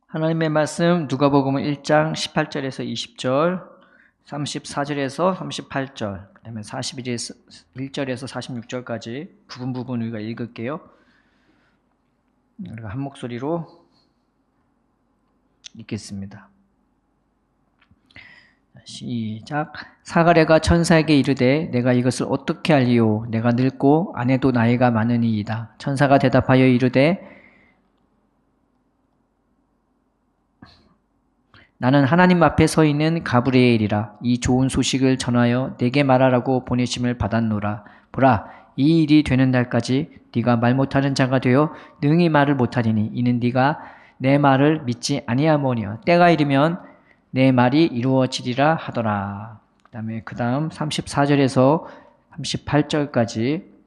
하나님의 말씀 누가복음 1장 18절에서 20절, 34절에서 38절, 그 다음에 41절에서 46절까지 부분 우리가 읽을게요. 우리가 한 목소리로 읽겠습니다. 시작. 사가랴가 천사에게 이르되 내가 이것을 어떻게 알리오? 내가 늙고 아내도 나이가 많으니이다. 천사가 대답하여 이르되 나는 하나님 앞에 서 있는 가브리엘이라. 이 좋은 소식을 전하여 내게 말하라고 보내심을 받았노라. 보라, 이 일이 되는 날까지 네가 말 못하는 자가 되어 능히 말을 못하리니 이는 네가 내 말을 믿지 아니하모니와 때가 이르면 내 말이 이루어지리라 하더라. 그 다음 34절에서 38절까지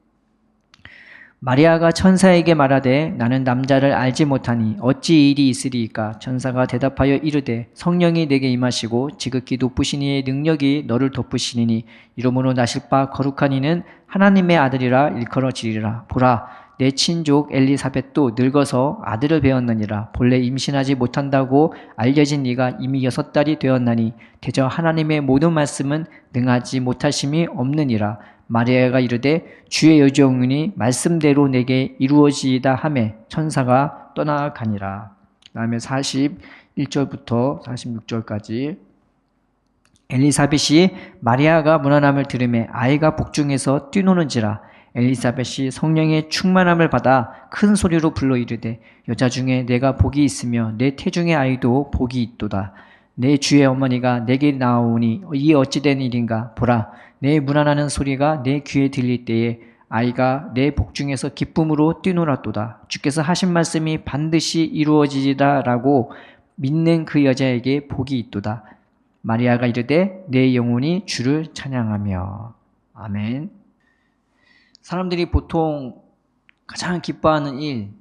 마리아가 천사에게 말하되 나는 남자를 알지 못하니 어찌 일이 있으리이까? 천사가 대답하여 이르되 성령이 내게 임하시고 지극히 높으신 이의 능력이 너를 덮으시니니 이러므로 나실 바 거룩한 이는 하나님의 아들이라 일컬어지리라. 보라, 내 친족 엘리사벳도 늙어서 아들을 배었느니라. 본래 임신하지 못한다고 알려진 이가 이미 6달이 되었나니 대저 하나님의 모든 말씀은 능하지 못하심이 없느니라. 마리아가 이르되 주의 여종이니 말씀대로 내게 이루어지이다 하매 천사가 떠나가니라. 그 다음에 41절부터 46절까지 엘리사벳이 마리아가 문안함을 들으매 아이가 복중에서 뛰노는지라. 엘리사벳이 성령의 충만함을 받아 큰 소리로 불러 이르되 여자 중에 내가 복이 있으며 내 태중의 아이도 복이 있도다. 내 주의 어머니가 내게 나오니 이 어찌된 일인가? 보라, 내 문안하는 소리가 내 귀에 들릴 때에 아이가 내 복중에서 기쁨으로 뛰놀았도다. 주께서 하신 말씀이 반드시 이루어지리라 라고 믿는 그 여자에게 복이 있도다. 마리아가 이르되 내 영혼이 주를 찬양하며. 아멘. 사람들이 보통 가장 기뻐하는 일,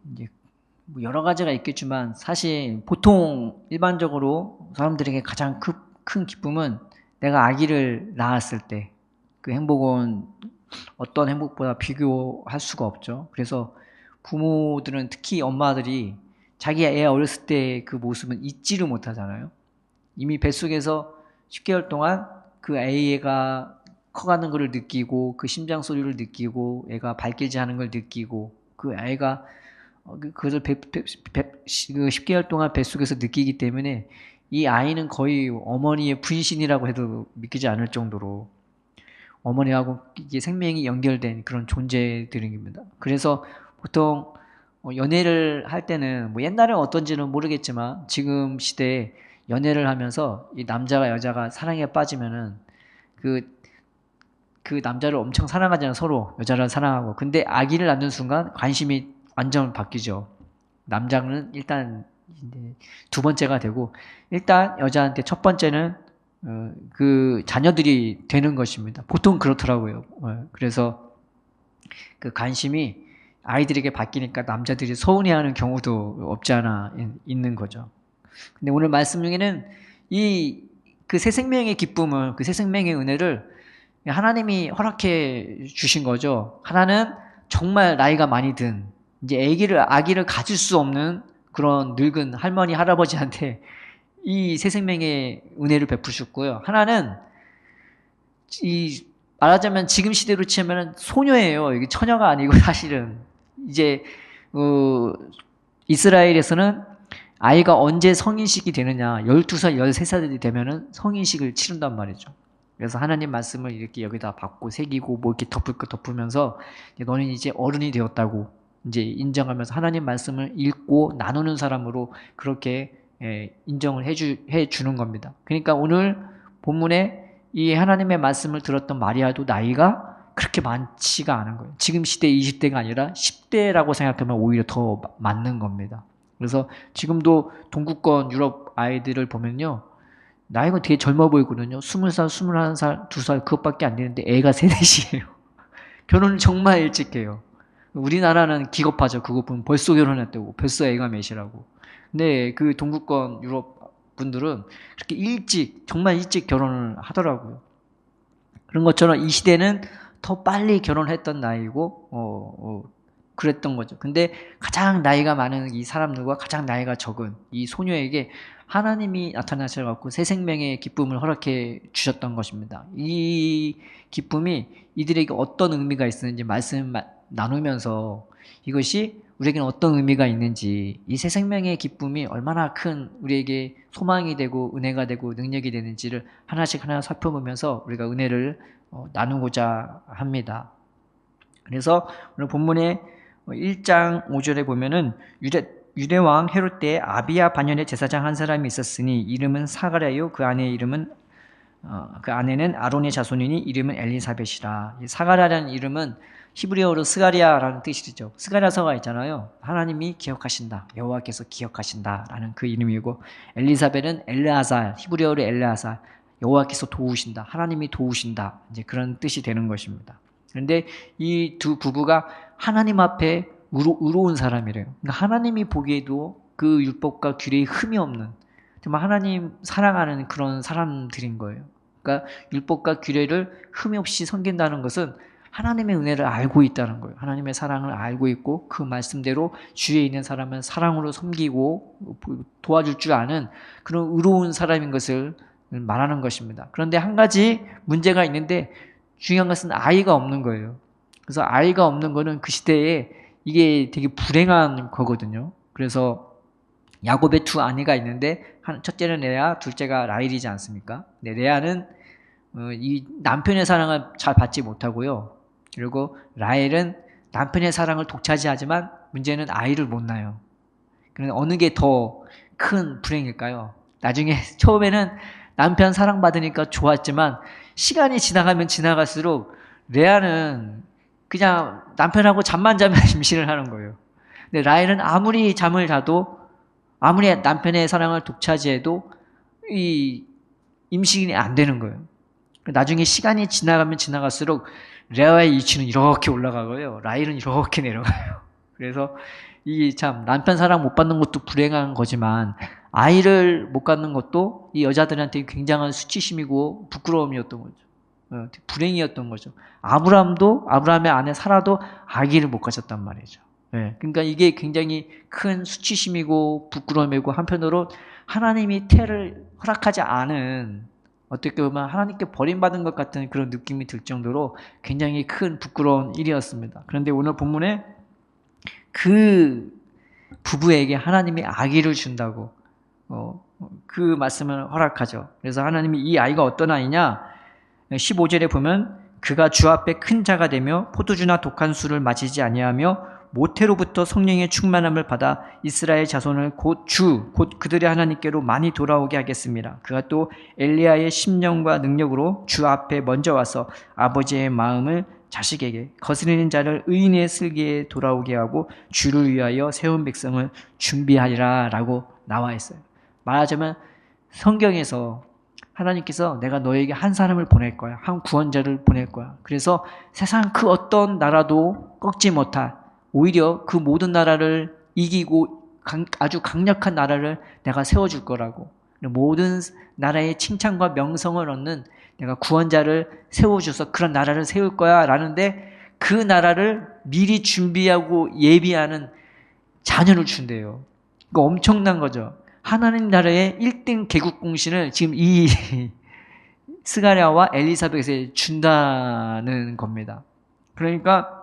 여러 가지가 있겠지만 사실 보통 일반적으로 사람들에게 가장 큰 기쁨은 내가 아기를 낳았을 때 그 행복은 어떤 행복보다 비교할 수가 없죠. 그래서 부모들은 특히 엄마들이 자기 애 어렸을 때 그 모습은 잊지를 못하잖아요. 이미 뱃속에서 10개월 동안 그 애가 커가는 것을 느끼고 그 심장 소리를 느끼고 애가 발길질 하는 걸 느끼고 그 애가 그것을 10개월 동안 뱃속에서 느끼기 때문에 이 아이는 거의 어머니의 분신이라고 해도 믿기지 않을 정도로 어머니하고 이게 생명이 연결된 그런 존재들입니다. 그래서 보통 연애를 할 때는 뭐 옛날엔 어떤지는 모르겠지만 지금 시대에 연애를 하면서 이 남자가 여자가 사랑에 빠지면은 그 남자를 엄청 사랑하잖아요. 서로 여자를 사랑하고. 근데 아기를 낳는 순간 관심이 완전 바뀌죠. 남자는 일단 두 번째가 되고 일단 여자한테 첫 번째는 그 자녀들이 되는 것입니다. 보통 그렇더라고요. 그래서 그 관심이 아이들에게 바뀌니까 남자들이 서운해하는 경우도 없지 않아 있는 거죠. 근데 오늘 말씀 중에는 그 새 생명의 기쁨을, 그 새 생명의 은혜를 하나님이 허락해 주신 거죠. 하나는 정말 나이가 많이 든 이제 아기를 가질 수 없는 그런 늙은 할머니 할아버지한테 이 새 생명의 은혜를 베푸셨고요. 하나는 말하자면 지금 시대로 치면 소녀예요. 이게 처녀가 아니고 사실은 이제 이스라엘에서는 아이가 언제 성인식이 되느냐 12살, 13살이 되면은 성인식을 치른단 말이죠. 그래서 하나님 말씀을 이렇게 여기다 받고 새기고 뭐 이렇게 덮을 거 덮으면서 너는 이제 어른이 되었다고 이제 인정하면서 하나님 말씀을 읽고 나누는 사람으로 그렇게 인정을 해 주는 겁니다. 그러니까 오늘 본문에 이 하나님의 말씀을 들었던 마리아도 나이가 그렇게 많지가 않은 거예요. 지금 시대 20대가 아니라 10대라고 생각하면 오히려 더 맞는 겁니다. 그래서 지금도 동구권 유럽 아이들을 보면요. 나이가 되게 젊어 보이거든요. 20살, 21살, 2살 그것밖에 안 되는데 애가 셋넷이에요. 결혼을 정말 일찍 해요. 우리나라는 기겁하죠. 그거 보면 벌써 결혼했다고. 벌써 애가 몇이라고. 근데 그 동구권 유럽 분들은 그렇게 정말 일찍 결혼을 하더라고요. 그런 것처럼 이 시대는 더 빨리 결혼했던 나이고, 그랬던 거죠. 근데 가장 나이가 많은 이 사람들과 가장 나이가 적은 이 소녀에게 하나님이 나타나셔 갖고 새 생명의 기쁨을 허락해 주셨던 것입니다. 이 기쁨이 이들에게 어떤 의미가 있었는지 말씀 나누면서 이것이 우리에게는 어떤 의미가 있는지, 이 새 생명의 기쁨이 얼마나 큰 우리에게 소망이 되고 은혜가 되고 능력이 되는지를 하나씩 하나 살펴보면서 우리가 은혜를 나누고자 합니다. 그래서 오늘 본문의 1장 5절에 보면은 유대왕 헤롯 때 아비야 반년의 제사장 한 사람이 있었으니 이름은 사가랴요 그 아내는 아론의 자손이니 이름은 엘리사벳이라. 사가랴라는 이름은 히브리어로 스가리아라는 뜻이죠. 스가랴서가 있잖아요. 하나님이 기억하신다, 여호와께서 기억하신다라는 그 이름이고, 엘리사벳은 엘르아살, 히브리어로 엘르아살, 여호와께서 도우신다, 하나님이 도우신다, 이제 그런 뜻이 되는 것입니다. 그런데 이 두 부부가 하나님 앞에 의로운 사람이래요. 그러니까 하나님이 보기에도 그 율법과 규례에 흠이 없는, 정말 하나님 사랑하는 그런 사람들인 거예요. 그러니까 율법과 규례를 흠이 없이 섬긴다는 것은 하나님의 은혜를 알고 있다는 거예요. 하나님의 사랑을 알고 있고 그 말씀대로 주위에 있는 사람은 사랑으로 섬기고 도와줄 줄 아는 그런 의로운 사람인 것을 말하는 것입니다. 그런데 한 가지 문제가 있는데, 중요한 것은 아이가 없는 거예요. 그래서 아이가 없는 거는 그 시대에 이게 되게 불행한 거거든요. 그래서 야곱의 두 아내가 있는데 첫째는 레아, 둘째가 라헬이지 않습니까? 근데 레아는 이 남편의 사랑을 잘 받지 못하고요. 그리고 라헬은 남편의 사랑을 독차지하지만 문제는 아이를 못 낳아요. 그런데 어느 게 더 큰 불행일까요? 나중에 처음에는 남편 사랑받으니까 좋았지만 시간이 지나가면 지나갈수록 레아는 그냥 남편하고 잠만 자면 임신을 하는 거예요. 근데 라헬은 아무리 잠을 자도, 아무리 남편의 사랑을 독차지해도 이 임신이 안 되는 거예요. 나중에 시간이 지나가면 지나갈수록 레아의 이치는 이렇게 올라가고요, 라헬은 이렇게 내려가요. 그래서 이 참 남편 사랑 못 받는 것도 불행한 거지만 아이를 못 갖는 것도 이 여자들한테 굉장한 수치심이고 부끄러움이었던 거죠. 불행이었던 거죠. 아브라함의 아내 사라도 아기를 못 가졌단 말이죠. 그러니까 이게 굉장히 큰 수치심이고 부끄러움이고, 한편으로 하나님이 태를 허락하지 않은, 어떻게 보면 하나님께 버림받은 것 같은 그런 느낌이 들 정도로 굉장히 큰 부끄러운 일이었습니다. 그런데 오늘 본문에 그 부부에게 하나님이 아기를 준다고 그 말씀을 허락하죠. 그래서 하나님이 이 아이가 어떤 아이냐, 15절에 보면 그가 주 앞에 큰 자가 되며 포도주나 독한 술을 마시지 아니하며 모태로부터 성령의 충만함을 받아 이스라엘 자손을 곧 그들의 하나님께로 많이 돌아오게 하겠습니다. 그가 또 엘리야의 심령과 능력으로 주 앞에 먼저 와서 아버지의 마음을 자식에게, 거스리는 자를 의인의 슬기에 돌아오게 하고 주를 위하여 세운 백성을 준비하리라 라고 나와 있어요. 말하자면 성경에서 하나님께서 내가 너에게 한 사람을 보낼 거야, 한 구원자를 보낼 거야. 그래서 세상 그 어떤 나라도 꺾지 못할, 오히려 그 모든 나라를 이기고 아주 강력한 나라를 내가 세워줄 거라고, 모든 나라의 칭찬과 명성을 얻는 내가 구원자를 세워줘서 그런 나라를 세울 거야 라는데, 그 나라를 미리 준비하고 예비하는 자녀를 준대요. 이거 엄청난 거죠. 하나님 나라의 1등 개국 공신을 지금 이 스가랴와 엘리사벳에 준다는 겁니다. 그러니까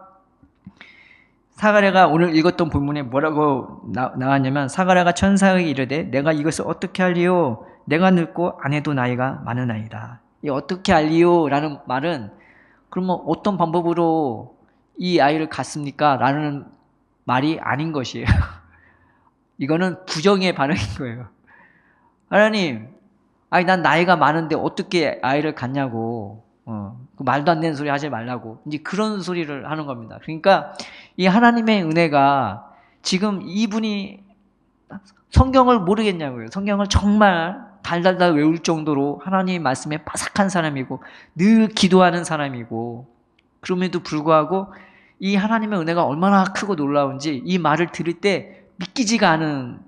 사가랴가 오늘 읽었던 본문에 뭐라고 나왔냐면, 사가랴가 천사에게 이르되 내가 이것을 어떻게 알리요? 내가 늙고 아내도 나이가 많으나이다. 이 어떻게 알리요? 라는 말은 그러면 어떤 방법으로 이 아이를 갖습니까? 라는 말이 아닌 것이에요. 이거는 부정의 반응인 거예요. 하나님, 난 나이가 많은데 어떻게 아이를 갖냐고, 그 말도 안 되는 소리 하지 말라고, 이제 그런 소리를 하는 겁니다. 그러니까 이 하나님의 은혜가, 지금 이분이 성경을 모르겠냐고요. 성경을 정말 달달달 외울 정도로 하나님의 말씀에 빠삭한 사람이고 늘 기도하는 사람이고, 그럼에도 불구하고 이 하나님의 은혜가 얼마나 크고 놀라운지 이 말을 들을 때 믿기지가 않은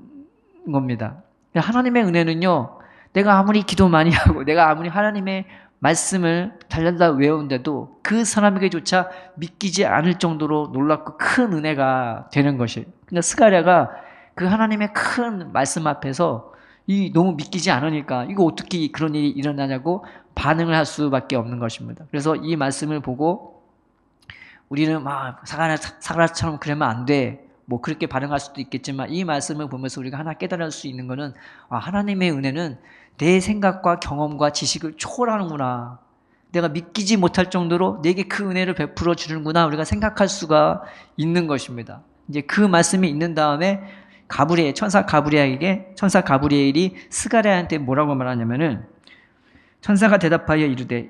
겁니다. 하나님의 은혜는요, 내가 아무리 기도 많이 하고 내가 아무리 하나님의 말씀을 달달달 외우는데도 그 사람에게조차 믿기지 않을 정도로 놀랍고 큰 은혜가 되는 것이에요. 그러니까 스가랴가 그 하나님의 큰 말씀 앞에서 이 너무 믿기지 않으니까 이거 어떻게 그런 일이 일어나냐고 반응을 할 수밖에 없는 것입니다. 그래서 이 말씀을 보고 우리는 막 사가랴처럼 그러면 안 돼. 뭐 그렇게 반응할 수도 있겠지만 이 말씀을 보면서 우리가 하나 깨달을 수 있는 것은 하나님의 은혜는 내 생각과 경험과 지식을 초월하는구나. 내가 믿기지 못할 정도로 내게 그 은혜를 베풀어 주는구나. 우리가 생각할 수가 있는 것입니다. 이제 그 말씀이 있는 다음에 천사 가브리엘이 스가랴한테 뭐라고 말하냐면은 천사가 대답하여 이르되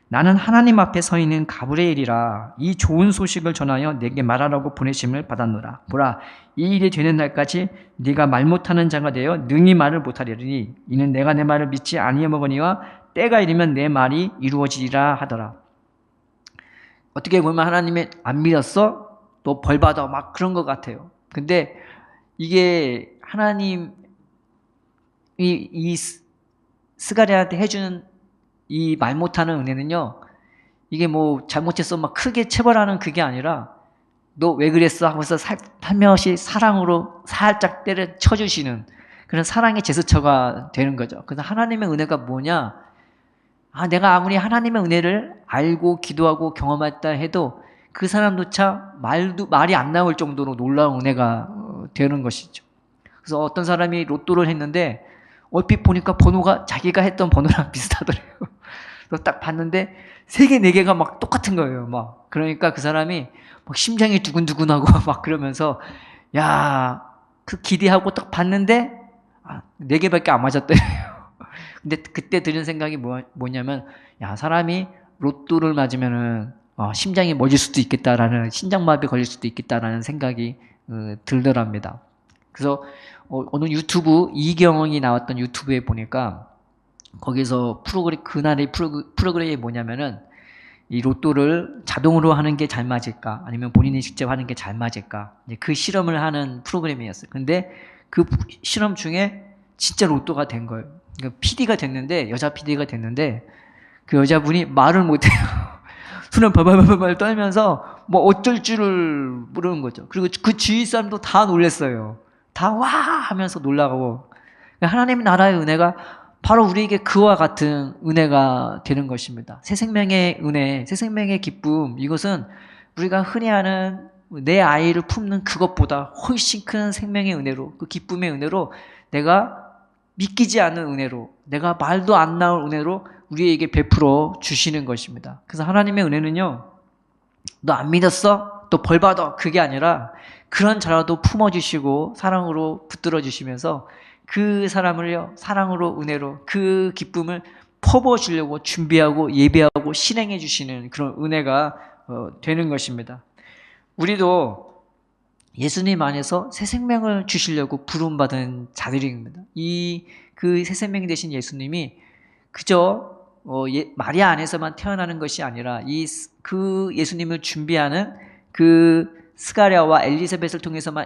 나는 하나님 앞에 서 있는 가브리엘이라 이 좋은 소식을 전하여 내게 말하라고 보내심을 받았노라. 보라, 이 일이 되는 날까지 네가 말 못하는 자가 되어 능히 말을 못하리니 이는 내가 내 말을 믿지 아니하거니와 때가 이르면 내 말이 이루어지리라 하더라. 어떻게 보면 하나님의 안 믿었어? 너 벌 받아 막 그런 것 같아요. 근데 이게 하나님이 이 스가랴한테 해주는 이 말 못하는 은혜는요, 이게 뭐 잘못했어 막 크게 체벌하는 그게 아니라 너 왜 그랬어 하면서 살며시 사랑으로 살짝 때려 쳐주시는 그런 사랑의 제스처가 되는 거죠. 그래서 하나님의 은혜가 뭐냐? 내가 아무리 하나님의 은혜를 알고 기도하고 경험했다 해도 그 사람조차 말이 안 나올 정도로 놀라운 은혜가 되는 것이죠. 그래서 어떤 사람이 로또를 했는데 얼핏 보니까 번호가 자기가 했던 번호랑 비슷하더래요. 그래서 딱 봤는데 3개, 4개가 막 똑같은 거예요. 막 그러니까 그 사람이 막 심장이 두근두근하고 막 그러면서 그 기대하고 딱 봤는데 4개밖에 안 맞았대요. 근데 그때 드는 생각이 뭐냐면 사람이 로또를 맞으면은 심장이 멎을 수도 있겠다라는 심장마비 걸릴 수도 있겠다라는 생각이 들더랍니다. 그래서 어느 유튜브 이경영이 나왔던 유튜브에 보니까 거기서 그날의 프로그램이 뭐냐면은 이 로또를 자동으로 하는 게 잘 맞을까 아니면 본인이 직접 하는 게 잘 맞을까 그 실험을 하는 프로그램이었어요. 근데 그 실험 중에 진짜 로또가 된 거예요. 그러니까 PD가 됐는데 여자 PD가 됐는데 그 여자분이 말을 못해요. 손을 발발발발 떨면서 뭐 어쩔 줄을 모르는 거죠. 그리고 그 주위 사람도 다 놀랐어요. 다 와 하면서 놀라고. 하나님 나라의 은혜가 바로 우리에게 그와 같은 은혜가 되는 것입니다. 새 생명의 은혜, 새 생명의 기쁨, 이것은 우리가 흔히 하는 내 아이를 품는 그것보다 훨씬 큰 생명의 은혜로, 그 기쁨의 은혜로, 내가 믿기지 않는 은혜로, 내가 말도 안 나올 은혜로 우리에게 베풀어 주시는 것입니다. 그래서 하나님의 은혜는요, 너 안 믿었어? 또 벌 받아. 그게 아니라 그런 자라도 품어주시고 사랑으로 붙들어 주시면서 그 사람을요, 사랑으로 은혜로 그 기쁨을 퍼부어주려고 준비하고 예배하고 실행해 주시는 그런 은혜가 되는 것입니다. 우리도 예수님 안에서 새 생명을 주시려고 부름받은 자들입니다. 그 새 생명 되신 예수님이 그저 마리아 안에서만 태어나는 것이 아니라 그 예수님을 준비하는 그 스가랴와 엘리사벳을 통해서만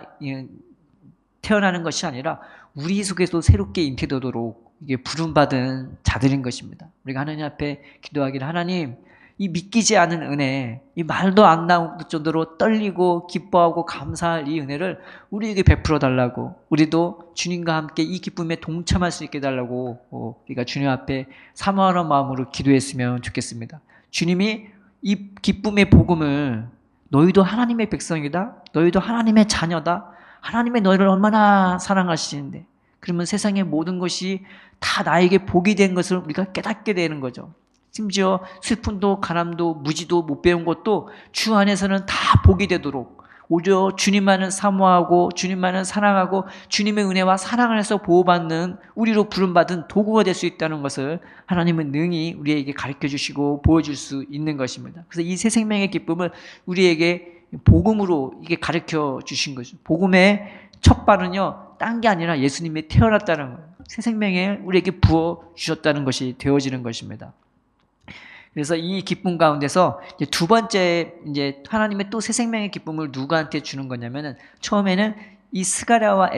태어나는 것이 아니라 우리 속에도 새롭게 잉태되도록 이게 부름받은 자들인 것입니다. 우리가 하나님 앞에 기도하기를 하나님, 이 믿기지 않은 은혜, 이 말도 안 나올 정도로 떨리고 기뻐하고 감사할 이 은혜를 우리에게 베풀어 달라고, 우리도 주님과 함께 이 기쁨에 동참할 수 있게 달라고 우리가 주님 앞에 사모하는 마음으로 기도했으면 좋겠습니다. 주님이 이 기쁨의 복음을 너희도 하나님의 백성이다, 너희도 하나님의 자녀다, 하나님의 너희를 얼마나 사랑하시는데, 그러면 세상의 모든 것이 다 나에게 복이 된 것을 우리가 깨닫게 되는 거죠. 심지어 슬픔도 가난도 무지도 못 배운 것도 주 안에서는 다 복이 되도록 오히려 주님만을 사모하고 주님만을 사랑하고 주님의 은혜와 사랑을 해서 보호받는 우리로 부름받은 도구가 될 수 있다는 것을 하나님은 능히 우리에게 가르쳐 주시고 보여줄 수 있는 것입니다. 그래서 이 새 생명의 기쁨을 우리에게 복음으로 이게 가르쳐 주신 거죠. 복음의 첫 발은요, 딴 게 아니라 예수님이 태어났다는 거예요. 새 생명을 우리에게 부어 주셨다는 것이 되어지는 것입니다. 그래서 이 기쁨 가운데서 이제 두 번째 이제 하나님의 또 새 생명의 기쁨을 누구한테 주는 거냐면은 처음에는 이 스가랴와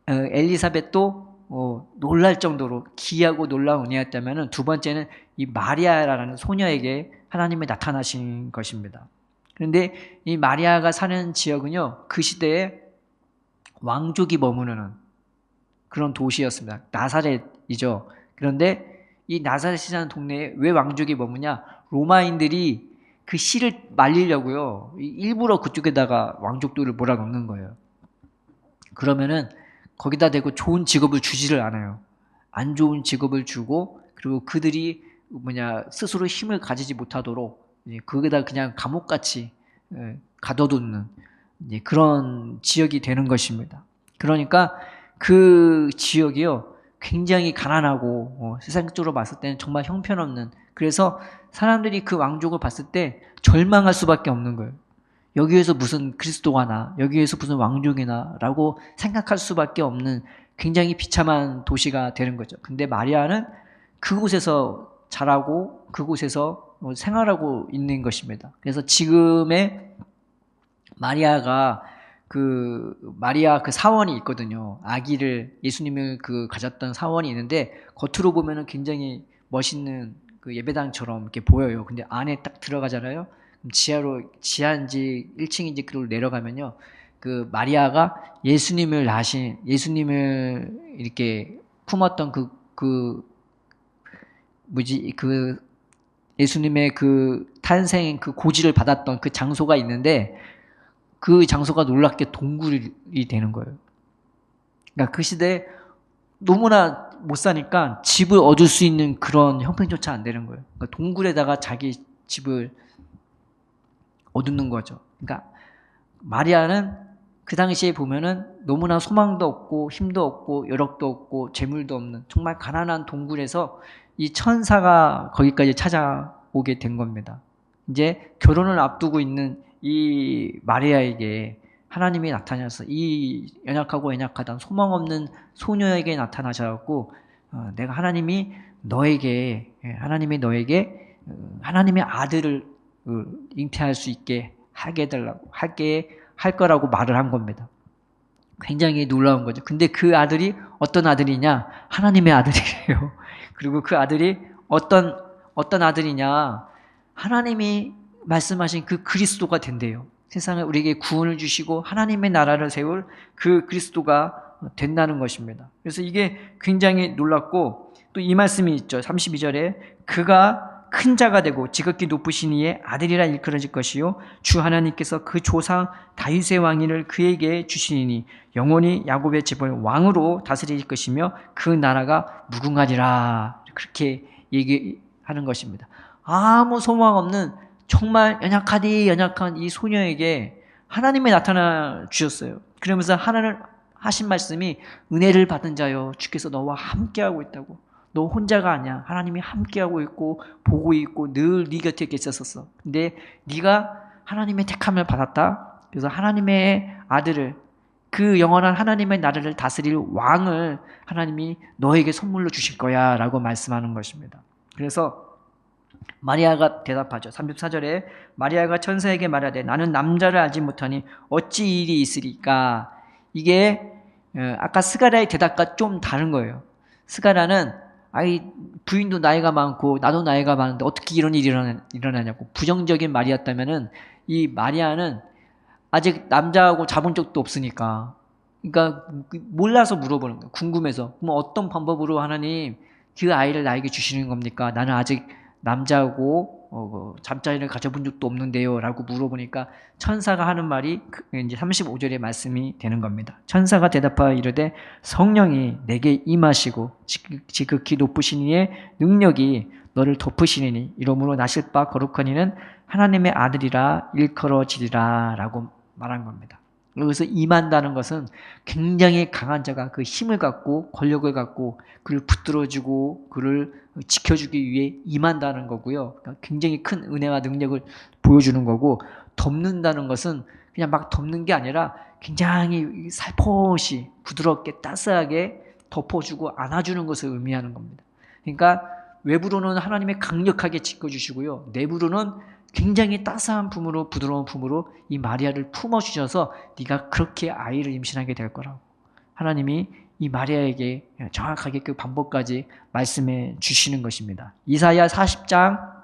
엘리사벳도 놀랄 정도로 기이하고 놀라운 은혜였다면 두 번째는 이 마리아라는 소녀에게 하나님이 나타나신 것입니다. 그런데 이 마리아가 사는 지역은요, 그 시대에 왕족이 머무르는 그런 도시였습니다. 나사렛이죠. 그런데 이 나사렛이라는 동네에 왜 왕족이 머무냐? 로마인들이 그 씨를 말리려고요, 일부러 그쪽에다가 왕족들을 몰아넣는 거예요. 그러면은 거기다 대고 좋은 직업을 주지를 않아요. 안 좋은 직업을 주고, 그리고 그들이 스스로 힘을 가지지 못하도록 거기다 그냥 감옥같이 가둬두는 그런 지역이 되는 것입니다. 그러니까 그 지역이요, 굉장히 가난하고 세상적으로 봤을 때는 정말 형편없는, 그래서 사람들이 그 왕족을 봤을 때 절망할 수밖에 없는 거예요. 여기에서 무슨 그리스도가 나, 여기에서 무슨 왕족이나 라고 생각할 수밖에 없는 굉장히 비참한 도시가 되는 거죠. 근데 마리아는 그곳에서 자라고 그곳에서 생활하고 있는 것입니다. 그래서 지금의 마리아 그 사원이 있거든요. 아기를, 예수님을 가졌던 사원이 있는데, 겉으로 보면은 굉장히 멋있는 그 예배당처럼 이렇게 보여요. 근데 안에 딱 들어가잖아요. 지하인지 1층인지 그걸 내려가면요, 그 마리아가 예수님을 이렇게 품었던 예수님의 그 탄생, 그 고지를 받았던 그 장소가 있는데, 그 장소가 놀랍게 동굴이 되는 거예요. 그러니까 그 시대에 너무나 못 사니까 집을 얻을 수 있는 그런 형편조차 안 되는 거예요. 그러니까 동굴에다가 자기 집을 얻는 거죠. 그러니까 마리아는 그 당시에 보면은 너무나 소망도 없고 힘도 없고 여력도 없고 재물도 없는 정말 가난한 동굴에서 이 천사가 거기까지 찾아오게 된 겁니다. 이제 결혼을 앞두고 있는 이 마리아에게 하나님이 나타나서 이 연약하고 연약하던 소망 없는 소녀에게 나타나셔갖고 내가 하나님이 너에게 하나님의 아들을 잉태할 수 있게 할 거라고 말을 한 겁니다. 굉장히 놀라운 거죠. 근데 그 아들이 어떤 아들이냐? 하나님의 아들이래요. 그리고 그 아들이 어떤 아들이냐? 하나님이 말씀하신 그 그리스도가 된대요. 세상에 우리에게 구원을 주시고 하나님의 나라를 세울 그 그리스도가 된다는 것입니다. 그래서 이게 굉장히 놀랍고, 또 이 말씀이 있죠. 32절에 그가 큰 자가 되고 지극히 높으신 이의 아들이라 일컬어질 것이요 주 하나님께서 그 조상 다윗의 왕위를 그에게 주시니 영원히 야곱의 집을 왕으로 다스릴 것이며 그 나라가 무궁하리라. 그렇게 얘기하는 것입니다. 아무 소망 없는 정말 연약한 이 소녀에게 하나님이 나타나 주셨어요. 그러면서 하나님 하신 말씀이 은혜를 받은 자여 주께서 너와 함께하고 있다고. 너 혼자가 아니야. 하나님이 함께하고 있고 보고 있고 늘 네 곁에 계셨었어. 근데 네가 하나님의 택함을 받았다. 그래서 하나님의 아들을, 그 영원한 하나님의 나라를 다스릴 왕을 하나님이 너에게 선물로 주실 거야 라고 말씀하는 것입니다. 그래서 마리아가 대답하죠. 34절에 마리아가 천사에게 말하되 나는 남자를 알지 못하니 어찌 일이 있으리까. 이게 아까 스가랴의 대답과 좀 다른 거예요. 스가랴는 부인도 나이가 많고 나도 나이가 많은데 어떻게 이런 일이 일어나냐고 부정적인 말이었다면은, 이 마리아는 아직 남자하고 자본 적도 없으니까, 그러니까 몰라서 물어보는 거예요. 궁금해서. 그럼 어떤 방법으로 하나님 그 아이를 나에게 주시는 겁니까? 나는 아직 남자하고 잠자리를 가져본 적도 없는데요 라고 물어보니까 천사가 하는 말이 이제 35절의 말씀이 되는 겁니다. 천사가 대답하여 이르되 성령이 내게 임하시고 지극히 높으신 이의 능력이 너를 덮으시니 이러므로 나실 바 거룩한 이는 하나님의 아들이라 일컬어지리라 라고 말한 겁니다. 여기서 임한다는 것은 굉장히 강한 자가 그 힘을 갖고 권력을 갖고 그를 붙들어주고 그를 지켜주기 위해 임한다는 거고요. 그러니까 굉장히 큰 은혜와 능력을 보여주는 거고, 덮는다는 것은 그냥 막 덮는 게 아니라 굉장히 살포시 부드럽게 따스하게 덮어주고 안아주는 것을 의미하는 겁니다. 그러니까 외부로는 하나님이 강력하게 지켜주시고요, 내부로는 굉장히 따스한 품으로, 부드러운 품으로 이 마리아를 품어주셔서 네가 그렇게 아이를 임신하게 될 거라고 하나님이 이 마리아에게 정확하게 그 방법까지 말씀해 주시는 것입니다. 이사야 40장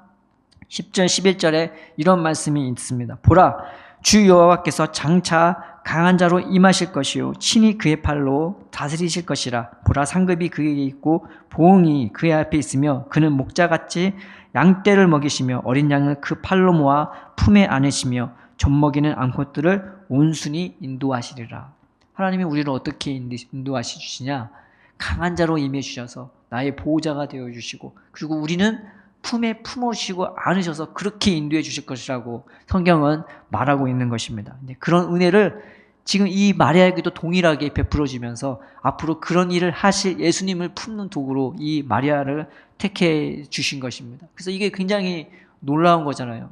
10절 11절에 이런 말씀이 있습니다. 보라, 주 여호와께서 장차 강한 자로 임하실 것이요 친히 그의 팔로 다스리실 것이라. 보라, 상급이 그에게 있고 보응이 그의 앞에 있으며 그는 목자같이 양떼를 먹이시며 어린 양을 그 팔로 모아 품에 안으시며 젖먹이는 암컷들을 온순히 인도하시리라. 하나님이 우리를 어떻게 인도하시 주시냐? 강한 자로 임해 주셔서 나의 보호자가 되어 주시고, 그리고 우리는 품에 품으시고 안으셔서 그렇게 인도해 주실 것이라고 성경은 말하고 있는 것입니다. 근데 그런 은혜를 지금 이 마리아에게도 동일하게 베풀어 주면서 앞으로 그런 일을 하실 예수님을 품는 도구로 이 마리아를 택해 주신 것입니다. 그래서 이게 굉장히 놀라운 거잖아요.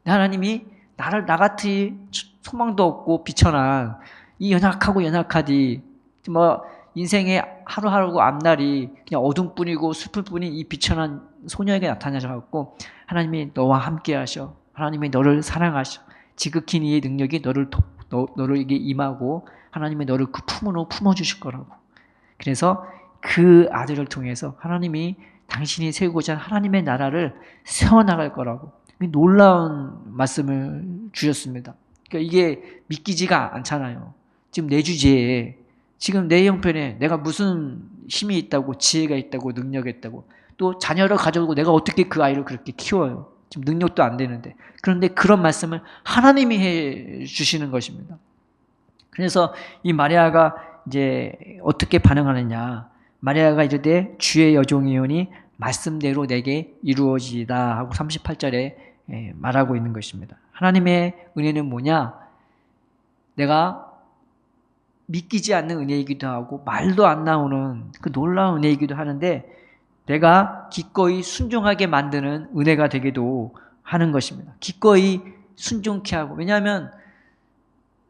하나님이 나를 나같이 소망도 없고 비천한 이 연약하디 뭐 인생의 하루하루 앞날이 그냥 어둠뿐이고 슬플 뿐인 이 비천한 소녀에게 나타나셔갖고 하나님이 너와 함께 하셔. 하나님이 너를 사랑하셔. 지극히 이의 능력이 너에게 임하고 하나님이 너를 그 품으로 품어주실 거라고. 그래서 그 아들을 통해서 하나님이 당신이 세우고자 하는 하나님의 나라를 세워나갈 거라고 놀라운 말씀을 주셨습니다. 그러니까 이게 믿기지가 않잖아요. 지금 내 주제에 지금 내 형편에 내가 무슨 힘이 있다고, 지혜가 있다고, 능력이 있다고, 또 자녀를 가져오고 내가 어떻게 그 아이를 그렇게 키워요. 지금 능력도 안 되는데. 그런데 그런 말씀을 하나님이 해 주시는 것입니다. 그래서 이 마리아가 이제 어떻게 반응하느냐. 마리아가 이르되 주의 여종이오니 말씀대로 내게 이루어지이다 하고 38절에 말하고 있는 것입니다. 하나님의 은혜는 뭐냐? 내가 믿기지 않는 은혜이기도 하고 말도 안 나오는 그 놀라운 은혜이기도 하는데 내가 기꺼이 순종하게 만드는 은혜가 되기도 하는 것입니다. 기꺼이 순종케 하고, 왜냐하면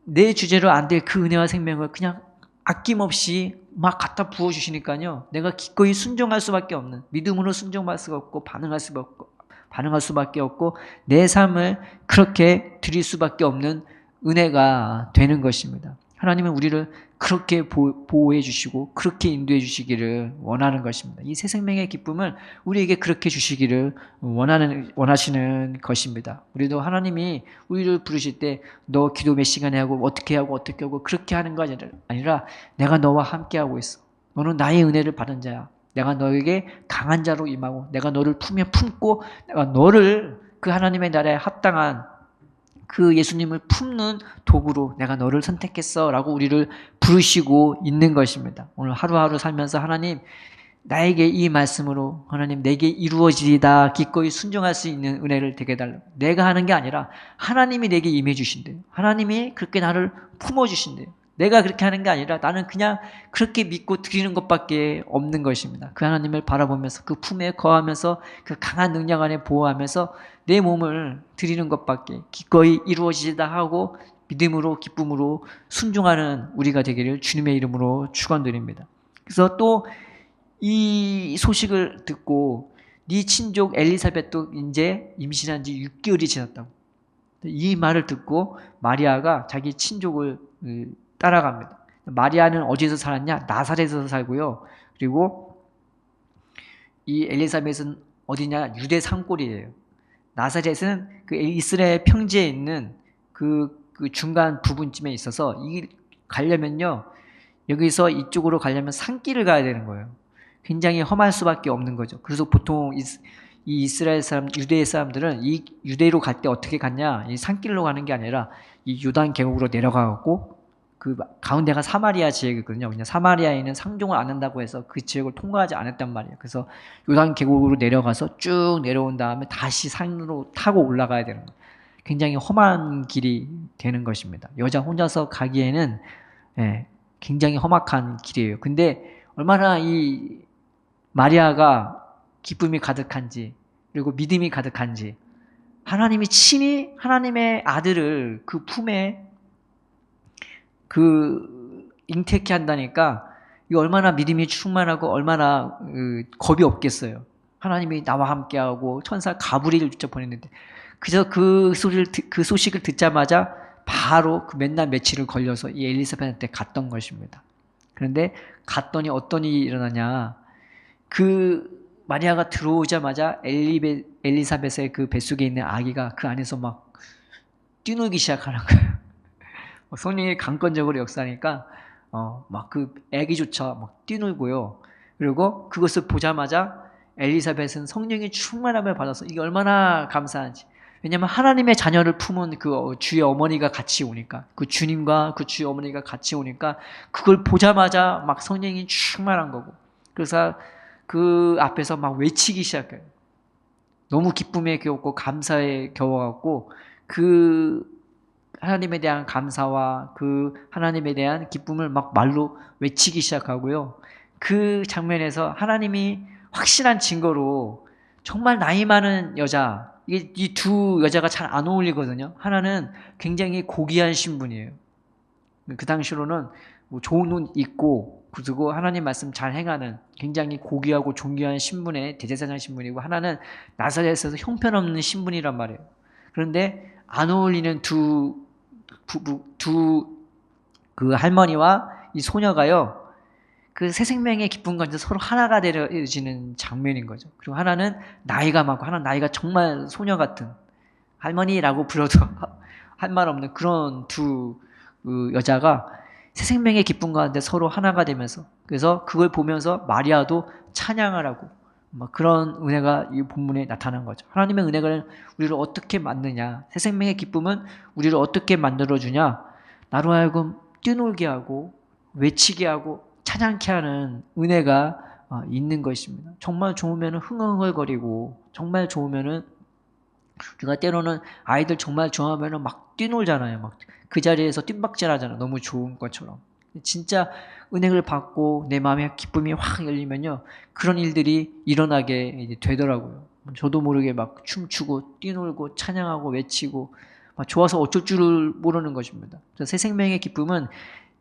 내 주제로 안 될 그 은혜와 생명을 그냥 아낌없이 막 갖다 부어주시니까요. 내가 기꺼이 순종할 수밖에 없는, 믿음으로 순종할 수가 없고 반응할 수밖에 없고 내 삶을 그렇게 드릴 수밖에 없는 은혜가 되는 것입니다. 하나님은 우리를 그렇게 보호해 주시고 그렇게 인도해 주시기를 원하는 것입니다. 이 새 생명의 기쁨을 우리에게 그렇게 주시기를 원하시는 것입니다. 우리도 하나님이 우리를 부르실 때 너 기도 몇 시간에 하고 어떻게 하고 그렇게 하는 거 아니라 내가 너와 함께 하고 있어. 너는 나의 은혜를 받은 자야. 내가 너에게 강한 자로 임하고 내가 너를 품에 품고 내가 너를 그 하나님의 나라에 합당한 그 예수님을 품는 도구로 내가 너를 선택했어 라고 우리를 부르시고 있는 것입니다. 오늘 하루하루 살면서 하나님 나에게 이 말씀으로 하나님 내게 이루어지리다 기꺼이 순종할 수 있는 은혜를 되게 해달라고. 내가 하는 게 아니라 하나님이 내게 임해 주신대요. 하나님이 그렇게 나를 품어 주신대요. 내가 그렇게 하는 게 아니라 나는 그냥 그렇게 믿고 드리는 것밖에 없는 것입니다. 그 하나님을 바라보면서 그 품에 거하면서 그 강한 능력 안에 보호하면서 내 몸을 드리는 것밖에 기꺼이 이루어지다 하고 믿음으로 기쁨으로 순종하는 우리가 되기를 주님의 이름으로 축원드립니다. 그래서 또 이 소식을 듣고 네 친족 엘리사벳도 이제 임신한 지 6개월이 지났다고. 이 말을 듣고 마리아가 자기 친족을 따라갑니다. 마리아는 어디서 살았냐? 나사렛에서 살고요. 그리고 이 엘리사벳은 어디냐? 유대 산골이에요. 나사렛은 그 이스라엘 평지에 있는 그 중간 부분쯤에 있어서 가려면요. 여기서 이쪽으로 가려면 산길을 가야 되는 거예요. 굉장히 험할 수밖에 없는 거죠. 그래서 보통 이 이스라엘 유대 사람들은 이 유대로 갈 때 어떻게 갔냐? 이 산길로 가는 게 아니라 이 요단 계곡으로 내려가고 그 가운데가 사마리아 지역이거든요. 그냥 사마리아에는 상종을 안 한다고 해서 그 지역을 통과하지 않았단 말이에요. 그래서 요단 계곡으로 내려가서 쭉 내려온 다음에 다시 산으로 타고 올라가야 되는 거예요. 굉장히 험한 길이 되는 것입니다. 여자 혼자서 가기에는 굉장히 험악한 길이에요. 근데 얼마나 이 마리아가 기쁨이 가득한지 그리고 믿음이 가득한지 하나님이 친히 하나님의 아들을 그 품에 잉태케 한다니까 이거 얼마나 믿음이 충만하고 얼마나 겁이 없겠어요. 하나님이 나와 함께하고 천사 가브리엘을 직접 보냈는데 그래서 그 소식을 듣자마자 바로 그 몇 날 며칠을 걸려서 이 엘리사벳한테 갔던 것입니다. 그런데 갔더니 어떤 일이 일어나냐. 그 마리아가 들어오자마자 엘리사벳의 그 뱃속에 있는 아기가 그 안에서 막 뛰놀기 시작하는 거예요. 성령이 강권적으로 역사하니까 막 그 아기조차 막 뛰놀고요. 그리고 그것을 보자마자 엘리사벳은 성령의 충만함을 받아서 이게 얼마나 감사한지. 왜냐하면 하나님의 자녀를 품은 그 주의 어머니가 같이 오니까, 그 주님과 그 주의 어머니가 같이 오니까 그걸 보자마자 막 성령이 충만한 거고. 그래서 그 앞에서 막 외치기 시작해요. 너무 기쁨에 겨웠고 감사에 겨워갖고 그 하나님에 대한 감사와 그 하나님에 대한 기쁨을 막 말로 외치기 시작하고요. 그 장면에서 하나님이 확실한 증거로 정말 나이 많은 여자, 이 두 여자가 잘 안 어울리거든요. 하나는 굉장히 고귀한 신분이에요. 그 당시로는 뭐 좋은 옷 입고 그리고 하나님 말씀 잘 행하는 굉장히 고귀하고 존귀한 신분의 대제사장 신분이고, 하나는 나사렛에서 형편없는 신분이란 말이에요. 그런데 안 어울리는 두 그 할머니와 이 소녀가요, 그 새 생명의 기쁨 가운데 서로 하나가 되어지는 장면인 거죠. 그리고 하나는 나이가 많고 하나는 나이가 정말 소녀 같은, 할머니라고 불러도 할 말 없는 그런 두 여자가 새 생명의 기쁨 가운데 서로 하나가 되면서, 그래서 그걸 보면서 마리아도 찬양을 하고 막 그런 은혜가 이 본문에 나타난 거죠. 하나님의 은혜가 우리를 어떻게 만드냐, 새 생명의 기쁨은 우리를 어떻게 만들어주냐, 나로 하여금 뛰놀게 하고 외치게 하고 찬양케 하는 은혜가 있는 것입니다. 정말 좋으면 흥얼흥얼거리고, 정말 좋으면은 우리가 때로는 아이들 정말 좋아하면은 막 뛰놀잖아요. 막 그 자리에서 뜀박질 하잖아요. 너무 좋은 것처럼. 진짜 은혜를 받고 내 마음에 기쁨이 확 열리면요, 그런 일들이 일어나게 되더라고요. 저도 모르게 막 춤추고 뛰놀고 찬양하고 외치고 막 좋아서 어쩔 줄을 모르는 것입니다. 새 생명의 기쁨은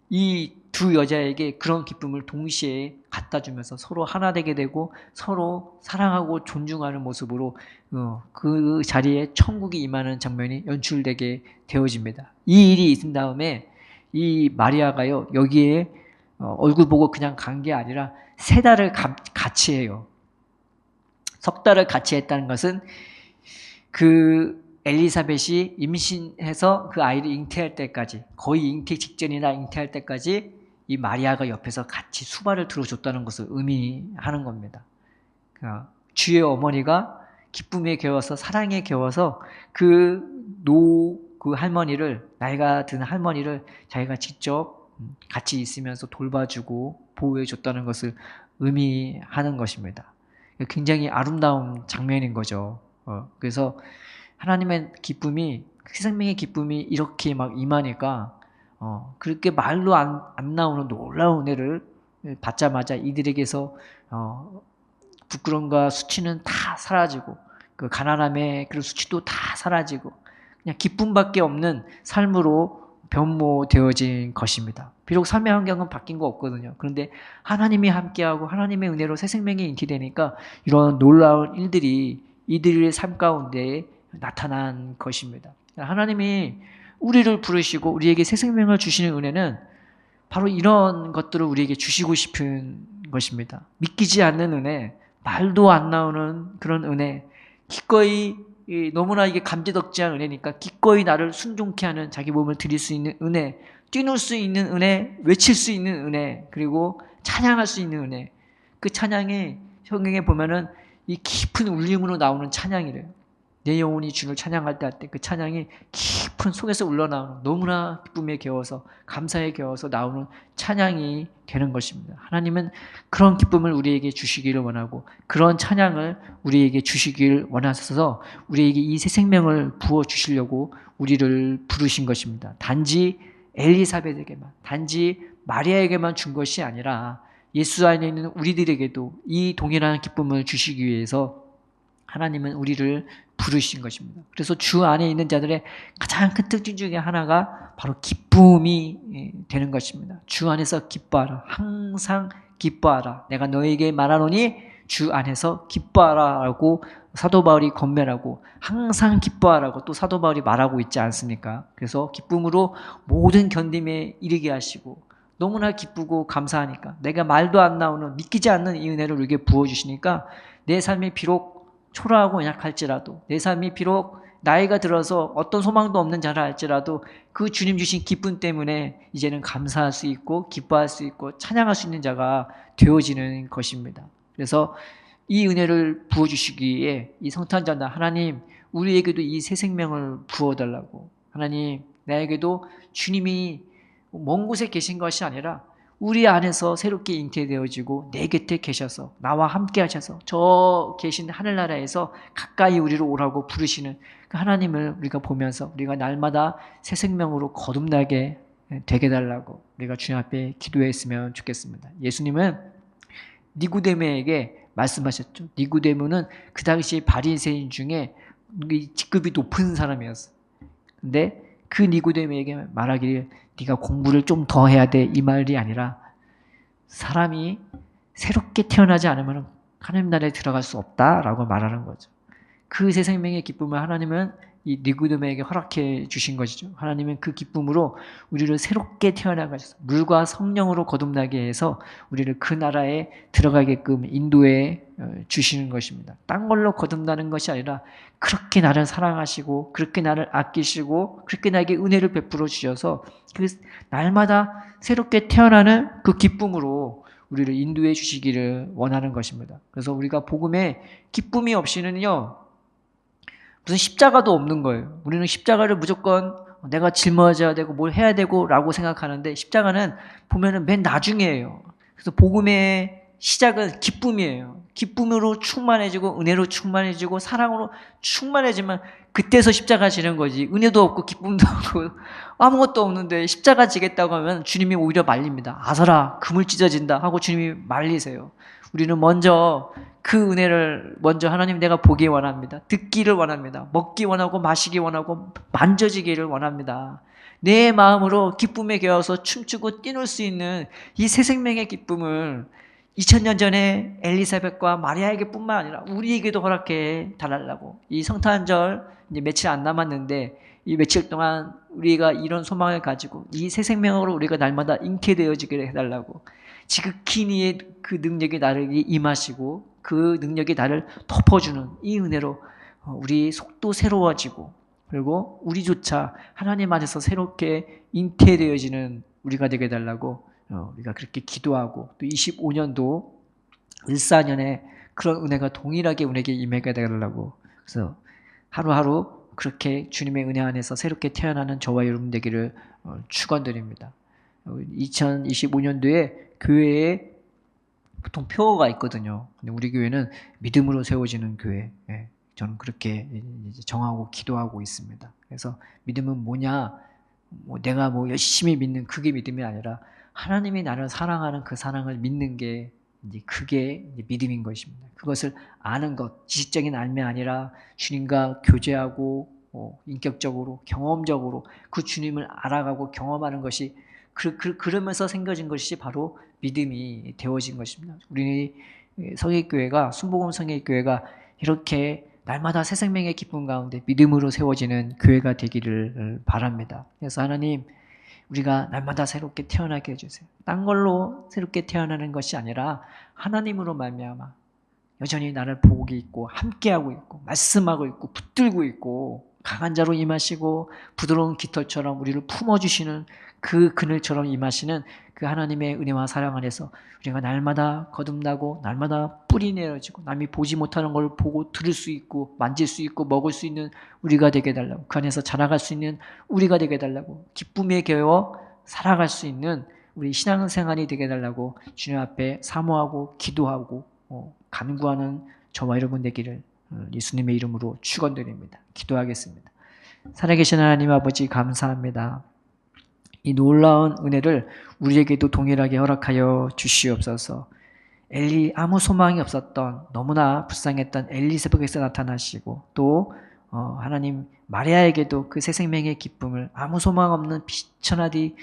이 두 여자에게 그런 기쁨을 동시에 갖다 주면서 서로 하나 되게 되고 서로 사랑하고 존중하는 모습으로 그 자리에 천국이 임하는 장면이 연출되게 되어집니다. 이 일이 있은 다음에 이 마리아가요, 여기에 얼굴 보고 그냥 간 게 아니라 세 달을 같이 해요. 석 달을 같이 했다는 것은 그 엘리사벳이 임신해서 그 아이를 잉태할 때까지, 거의 잉태 직전이나 잉태할 때까지 이 마리아가 옆에서 같이 수발을 들어줬다는 것을 의미하는 겁니다. 주의 어머니가 기쁨에 겨워서 사랑에 겨워서 그 할머니를, 나이가 든 할머니를 자기가 직접 같이 있으면서 돌봐주고 보호해줬다는 것을 의미하는 것입니다. 굉장히 아름다운 장면인 거죠. 그래서 하나님의 기쁨이, 생명의 기쁨이 이렇게 막 임하니까 그렇게 말로 안 나오는 놀라운 은혜를 받자마자 이들에게서 부끄러움과 수치는 다 사라지고, 그 가난함의 그런 수치도 다 사라지고 그냥 기쁨밖에 없는 삶으로 변모되어진 것입니다. 비록 삶의 환경은 바뀐 거 없거든요. 그런데 하나님이 함께하고 하나님의 은혜로 새 생명이 인기되니까 이런 놀라운 일들이 이들의 삶 가운데 나타난 것입니다. 하나님이 우리를 부르시고 우리에게 새 생명을 주시는 은혜는 바로 이런 것들을 우리에게 주시고 싶은 것입니다. 믿기지 않는 은혜, 말도 안 나오는 그런 은혜, 기꺼이, 너무나 이게 감지덕지한 은혜니까 기꺼이 나를 순종케 하는, 자기 몸을 드릴 수 있는 은혜, 뛰놀 수 있는 은혜, 외칠 수 있는 은혜, 그리고 찬양할 수 있는 은혜. 그 찬양이 성경에 보면은 이 깊은 울림으로 나오는 찬양이래요. 내 영혼이 주를 찬양할 때 할 때 그 찬양이 깊은 속에서 흘러나오는, 너무나 기쁨에 겨워서 감사에 겨워서 나오는 찬양이 되는 것입니다. 하나님은 그런 기쁨을 우리에게 주시기를 원하고 그런 찬양을 우리에게 주시기를 원하셔서 우리에게 이 새 생명을 부어주시려고 우리를 부르신 것입니다. 단지 엘리사벳에게만, 단지 마리아에게만 준 것이 아니라 예수 안에 있는 우리들에게도 이 동일한 기쁨을 주시기 위해서 하나님은 우리를 부르신 것입니다. 그래서 주 안에 있는 자들의 가장 큰 특징 중에 하나가 바로 기쁨이 되는 것입니다. 주 안에서 기뻐하라. 항상 기뻐하라. 내가 너에게 말하노니 주 안에서 기뻐하라 라고 사도 바울이 권면하고 항상 기뻐하라고 또 사도 바울이 말하고 있지 않습니까? 그래서 기쁨으로 모든 견딤에 이르게 하시고 너무나 기쁘고 감사하니까 내가 말도 안 나오는 믿기지 않는 이 은혜를 우리에게 부어주시니까 내 삶이 비록 초라하고 연약할지라도 내 삶이 비록 나이가 들어서 어떤 소망도 없는 자라 할지라도 그 주님 주신 기쁨 때문에 이제는 감사할 수 있고 기뻐할 수 있고 찬양할 수 있는 자가 되어지는 것입니다. 그래서 이 은혜를 부어주시기에 이 성탄절날 하나님 우리에게도 이 새 생명을 부어달라고 하나님 나에게도 주님이 먼 곳에 계신 것이 아니라 우리 안에서 새롭게 잉태되어지고 내 곁에 계셔서 나와 함께 하셔서 저 계신 하늘나라에서 가까이 우리로 오라고 부르시는 그 하나님을 우리가 보면서 우리가 날마다 새 생명으로 거듭나게 되게 해달라고 우리가 주님 앞에 기도했으면 좋겠습니다. 예수님은 니고데모에게 말씀하셨죠. 니고데모는 그 당시 바리새인 중에 직급이 높은 사람이었어. 근데 그 니고데모에게 말하기를 네가 공부를 좀 더 해야 돼 이 말이 아니라 사람이 새롭게 태어나지 않으면 하나님 나라에 들어갈 수 없다라고 말하는 거죠. 그 새 생명의 기쁨을 하나님은 이 니고데모에게 허락해 주신 것이죠. 하나님은 그 기쁨으로 우리를 새롭게 태어나게 하셔서 물과 성령으로 거듭나게 해서 우리를 그 나라에 들어가게끔 인도해 주시는 것입니다. 딴 걸로 거듭나는 것이 아니라 그렇게 나를 사랑하시고 그렇게 나를 아끼시고 그렇게 나에게 은혜를 베풀어 주셔서 그 날마다 새롭게 태어나는 그 기쁨으로 우리를 인도해 주시기를 원하는 것입니다. 그래서 우리가 복음에 기쁨이 없이는요 무슨 십자가도 없는 거예요. 우리는 십자가를 무조건 내가 짊어져야 되고 뭘 해야 되고 라고 생각하는데 십자가는 보면은 맨 나중이에요. 그래서 복음의 시작은 기쁨이에요. 기쁨으로 충만해지고 은혜로 충만해지고 사랑으로 충만해지면 그때서 십자가 지는 거지. 은혜도 없고 기쁨도 없고 아무것도 없는데 십자가 지겠다고 하면 주님이 오히려 말립니다. 아서라 금을 찢어진다 하고 주님이 말리세요. 우리는 먼저 그 은혜를 먼저 하나님 내가 보기 원합니다. 듣기를 원합니다. 먹기 원하고 마시기 원하고 만져지기를 원합니다. 내 마음으로 기쁨에 겨워서 춤추고 뛰놀 수 있는 이 새 생명의 기쁨을 2000년 전에 엘리사벳과 마리아에게 뿐만 아니라 우리에게도 허락해 달라고. 이 성탄절 이제 며칠 안 남았는데 이 며칠 동안 우리가 이런 소망을 가지고 이 새 생명으로 우리가 날마다 잉태되어지게 해달라고. 지극히 그 능력이 나를 임하시고 그 능력이 나를 덮어주는 이 은혜로 우리 속도 새로워지고 그리고 우리조차 하나님 안에서 새롭게 잉태되어지는 우리가 되게 해달라고 우리가 그렇게 기도하고 또 25년도 을사년에 그런 은혜가 동일하게 우리에게 임하게 되달라고 그래서 하루하루 그렇게 주님의 은혜 안에서 새롭게 태어나는 저와 여러분 되기를 축원드립니다. 2025년도에 교회에 보통 표어가 있거든요. 근데 우리 교회는 믿음으로 세워지는 교회. 저는 그렇게 정하고 기도하고 있습니다. 그래서 믿음은 뭐냐? 내가 열심히 믿는 그게 믿음이 아니라 하나님이 나를 사랑하는 그 사랑을 믿는 게 이제 그게 이제 믿음인 것입니다. 그것을 아는 것, 지식적인 알매 아니라 주님과 교제하고 인격적으로 경험적으로 그 주님을 알아가고 경험하는 것이 그러면서 생겨진 것이 바로 믿음이 되어진 것입니다. 우리 성익교회가 순복음 성익교회가 이렇게 날마다 새 생명의 기쁨 가운데 믿음으로 세워지는 교회가 되기를 바랍니다. 그래서 하나님 우리가 날마다 새롭게 태어나게 해주세요. 딴 걸로 새롭게 태어나는 것이 아니라 하나님으로 말미암아 여전히 나를 보고 있고 함께하고 있고 말씀하고 있고 붙들고 있고 강한 자로 임하시고 부드러운 깃털처럼 우리를 품어주시는 그 그늘처럼 임하시는 그 하나님의 은혜와 사랑 안에서 우리가 날마다 거듭나고 날마다 뿌리 내려지고 남이 보지 못하는 걸 보고 들을 수 있고 만질 수 있고 먹을 수 있는 우리가 되게 해달라고 그 안에서 자라갈 수 있는 우리가 되게 해달라고 기쁨에 겨워 살아갈 수 있는 우리 신앙생활이 되게 해달라고 주님 앞에 사모하고 기도하고 간구하는 저와 여러분 되기를 예수님의 이름으로 축원드립니다. 기도하겠습니다. 살아계신 하나님 아버지 감사합니다. 이 놀라운 은혜를 우리에게도 동일하게 허락하여 주시옵소서. 아무 소망이 없었던 너무나 불쌍했던 엘리사벳에서 나타나시고 또 하나님 마리아에게도 그 새 생명의 기쁨을 아무 소망 없는 비천하디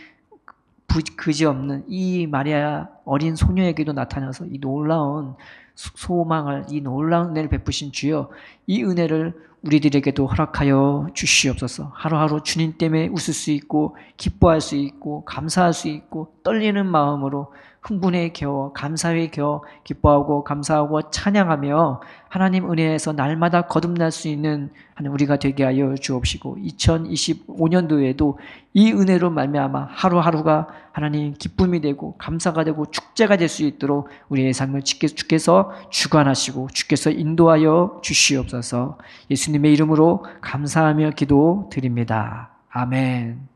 그지없는 이 마리아 어린 소녀에게도 나타나서 이 놀라운 소망을, 이 놀라운 은혜를 베푸신 주여, 이 은혜를 우리들에게도 허락하여 주시옵소서. 하루하루 주님 때문에 웃을 수 있고 기뻐할 수 있고 감사할 수 있고 떨리는 마음으로 흥분에 겨워 감사에 겨워 기뻐하고 감사하고 찬양하며 하나님 은혜에서 날마다 거듭날 수 있는 우리가 되게 하여 주옵시고, 2025년도에도 이 은혜로 말미암아 하루하루가 하나님 기쁨이 되고 감사가 되고 축제가 될 수 있도록 우리의 삶을 주께서 주관하시고 주께서 인도하여 주시옵소서. 예수님의 이름으로 감사하며 기도드립니다. 아멘.